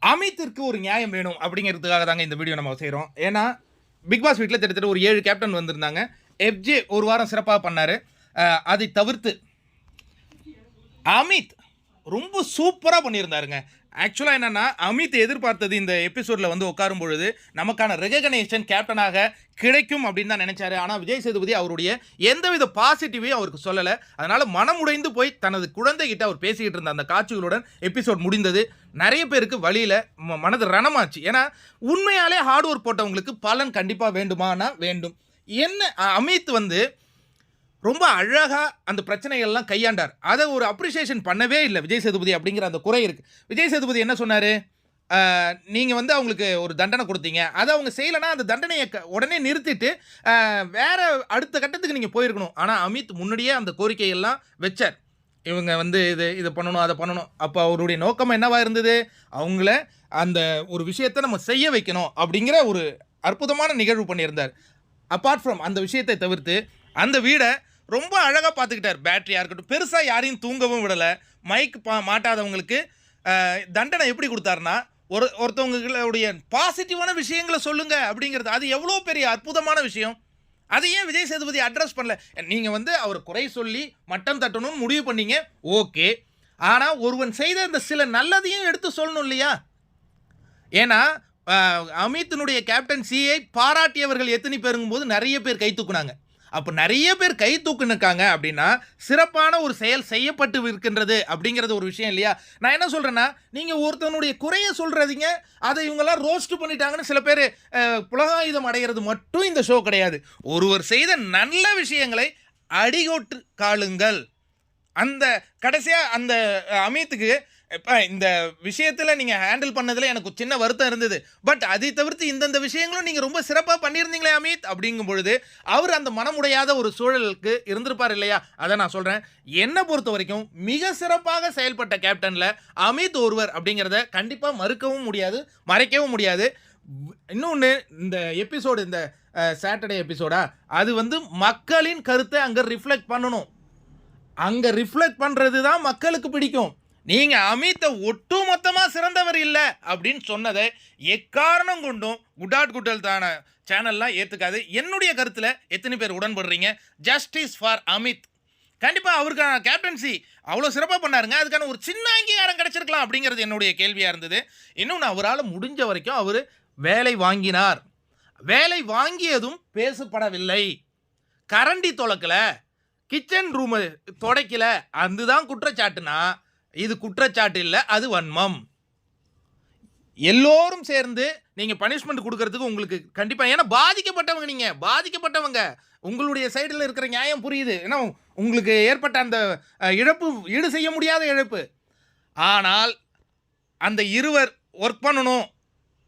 அமித்திற்கு ஒரு நியாயம் வேணும் அப்படிங்கிறதுக்காக தாங்க இந்த வீடியோ நம்ம செய்கிறோம். ஏன்னா பிக் பாஸ் வீட்டில் கிட்டத்தட்ட ஒரு 7 கேப்டன் வந்திருந்தாங்க. எஃப்ஜே ஒரு வாரம் சிறப்பாக பண்ணார். அதை தவிர்த்து அமித் ரொம்ப சூப்பராக பண்ணியிருந்தாருங்க. ஆக்சுவலாக என்னென்னா, அமித் எதிர்பார்த்தது இந்த எபிசோடில் வந்து உட்காரும் பொழுது நமக்கான ரெகக்னேஷன் கேப்டனாக கிடைக்கும் அப்படின்னு தான் நினைச்சாரு. ஆனால் விஜய் சேதுபதி அவருடைய எந்தவித பாசிட்டிவையும் அவருக்கு சொல்லலை. அதனால் மனம் உடைந்து போய் தனது குழந்தைகிட்ட அவர் பேசிக்கிட்டு இருந்த அந்த காட்சிகளுடன் எபிசோட் முடிந்தது. நிறைய பேருக்கு வழியில் மனது ரணமாச்சு. ஏன்னா உண்மையாலே ஹார்ட் ஒர்க் போட்டவங்களுக்கு பலன் கண்டிப்பாக வேண்டுமானா வேண்டும். என்ன அமித் வந்து ரொம்ப அழகாக அந்த பிரச்சனைகள்லாம் கையாண்டார். அதை ஒரு அப்ரிசியேஷன் பண்ணவே இல்லை விஜய் சேதுபதி அப்படிங்கிற அந்த குறை இருக்குது. விஜய் சேதுபதி என்ன சொன்னார், நீங்கள் வந்து அவங்களுக்கு ஒரு தண்டனை கொடுத்தீங்க, அதை அவங்க செய்யலைன்னா அந்த தண்டனையை உடனே நிறுத்திட்டு வேறு அடுத்த கட்டத்துக்கு நீங்கள் போயிருக்கணும். ஆனால் அமித் முன்னாடியே அந்த கோரிக்கையெல்லாம் வச்சார். இவங்க வந்து இதை பண்ணணும், அதை பண்ணணும். அப்போ அவருடைய நோக்கம் என்னவாக இருந்தது, அவங்கள அந்த ஒரு விஷயத்தை நம்ம செய்ய வைக்கணும் அப்படிங்கிற ஒரு அற்புதமான நிகழ்வு பண்ணியிருந்தார். அப்பார்ட் ஃப்ரம் அந்த விஷயத்தை தவிர்த்து அந்த வீடை ரொம்ப அழகாக பார்த்துக்கிட்டார். பேட்டரியாக இருக்கட்டும், பெருசாக யாரையும் தூங்கவும் விடலை. மைக் மாட்டாதவங்களுக்கு தண்டனை எப்படி கொடுத்தாருன்னா, ஒருத்தவங்களுடைய பாசிட்டிவான விஷயங்களை சொல்லுங்கள் அப்படிங்கிறது. அது எவ்வளோ பெரிய அற்புதமான விஷயம். அதை ஏன் விஜய் சேதுபதி அட்ரஸ் பண்ணல? நீங்கள் வந்து அவர் குறை சொல்லி மட்டம் தட்டணும்னு முடிவு பண்ணீங்க, ஓகே. ஆனால் ஒருவன் செய்த இந்த சில நல்லதையும் எடுத்து சொல்லணும் இல்லையா? ஏன்னா அமித்தினுடைய கேப்டன்சியை பாராட்டியவர்கள் எத்தனை பேருங்கும்போது நிறைய பேர் கை தூக்குனாங்க. அப்போ நிறைய பேர் கை தூக்குனுக்காங்க அப்படின்னா சிறப்பான ஒரு செயல் செய்யப்பட்டு இருக்கின்றது அப்படிங்கிறது ஒரு விஷயம் இல்லையா? நான் என்ன சொல்கிறேன்னா, நீங்கள் ஒருத்தனுடைய குறையை சொல்கிறதிங்க, அதை இவங்கெல்லாம் ரோஸ்ட் பண்ணிட்டாங்கன்னு சில பேர் புலகாயுதம் அடைகிறது மட்டும் இந்த ஷோ கிடையாது. ஒருவர் செய்த நல்ல விஷயங்களை அடிகோட்டு காளுங்கள். அந்த கடைசியாக அந்த அமித்துக்கு இப்போ இந்த விஷயத்தில் நீங்கள் ஹேண்டில் பண்ணதில் எனக்கு சின்ன வருத்தம் இருந்தது. பட் அதை தவிர்த்து இந்தந்த விஷயங்களும் நீங்கள் ரொம்ப சிறப்பாக பண்ணியிருந்தீங்களே அமித் அப்படிங்கும் பொழுது அவர் அந்த மனமுடையாத ஒரு சூழலுக்கு இருந்திருப்பார் இல்லையா? அதை நான் சொல்கிறேன். என்னை பொறுத்த வரைக்கும் மிக சிறப்பாக செயல்பட்ட கேப்டனில் அமித் ஒருவர் அப்படிங்கிறத கண்டிப்பாக மறுக்கவும் முடியாது, மறைக்கவும் முடியாது. இன்னொன்று, இந்த எபிசோடு, இந்த சாட்டர்டே எபிசோடா, அது வந்து மக்களின் கருத்தை அங்கே ரிஃப்ளெக்ட் பண்ணணும். அங்கே ரிஃப்ளெக்ட் பண்ணுறது தான் மக்களுக்கு பிடிக்கும். நீங்கள் அமித்தை ஒட்டுமொத்தமாக சிறந்தவர் இல்லை அப்படின்னு சொன்னதை எக்காரணம் கொண்டும் குட்டாட் குட்டல் தான சேனல்லாம் ஏற்றுக்காது. என்னுடைய கருத்தில் எத்தனை பேர் உடன்படுறீங்க? Justice for Amit. கண்டிப்பாக அவருக்கான கேப்டன்சி அவ்வளோ சிறப்பாக பண்ணாருங்க. அதுக்கான ஒரு சின்ன அங்கீகாரம் கிடைச்சிருக்கலாம் அப்படிங்கிறது என்னுடைய கேள்வியாக இருந்தது. இன்னொன்று, அவரால் முடிஞ்ச வரைக்கும் அவர் வேலை வாங்கினார். வேலை வாங்கியதும் பேசப்படவில்லை. கரண்டி தொலைக்கலை, கிச்சன் ரூமு துடைக்கல, அதுதான் குற்றச்சாட்டுனா இது குற்றச்சாட்டு இல்லை, அது வன்மம். எல்லோரும் சேர்ந்து நீங்கள் பனிஷ்மெண்ட் கொடுக்கறதுக்கு உங்களுக்கு கண்டிப்பாக, ஏன்னா பாதிக்கப்பட்டவங்க, நீங்கள் பாதிக்கப்பட்டவங்க, உங்களுடைய சைடில் இருக்கிற நியாயம் புரியுது. ஏன்னா உங்களுக்கு ஏற்பட்ட அந்த இழப்பு ஈடு செய்ய முடியாத இழப்பு. ஆனால் அந்த இருவர் ஒர்க் பண்ணணும்,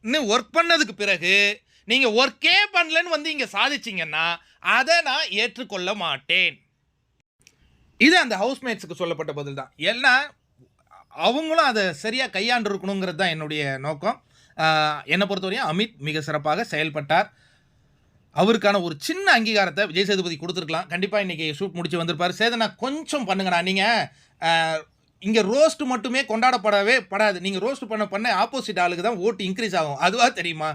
இன்னும் ஒர்க் பண்ணதுக்கு பிறகு நீங்கள் ஒர்க்கே பண்ணலன்னு வந்து இங்கே சாதிச்சிங்கன்னா அதை நான் ஏற்றுக்கொள்ள மாட்டேன். இது அந்த ஹவுஸ்மேட்ஸுக்கு சொல்லப்பட்ட பதில் தான். ஏன்னா அவங்களும் அதை சரியாக கையாண்டு இருக்கணுங்கிறது தான் என்னுடைய நோக்கம். என்னை பொறுத்தவரையும் அமித் மிக சிறப்பாக செயல்பட்டார். அவருக்கான ஒரு சின்ன அங்கீகாரத்தை விஜய் சேதுபதி கொடுத்துருக்கலாம். கண்டிப்பாக இன்றைக்கி ஷூட் முடிச்சு வந்திருப்பார். சேதனா கொஞ்சம் பண்ணுங்கண்ணா, நீங்கள் இங்கே ரோஸ்ட் மட்டுமே கொண்டாடப்படவே படாது. நீங்கள் ரோஸ்ட் பண்ண ஆப்போசிட் ஆளுக்கு தான் ஓட்டு இன்க்ரீஸ் ஆகும். அதுவாக தெரியுமா?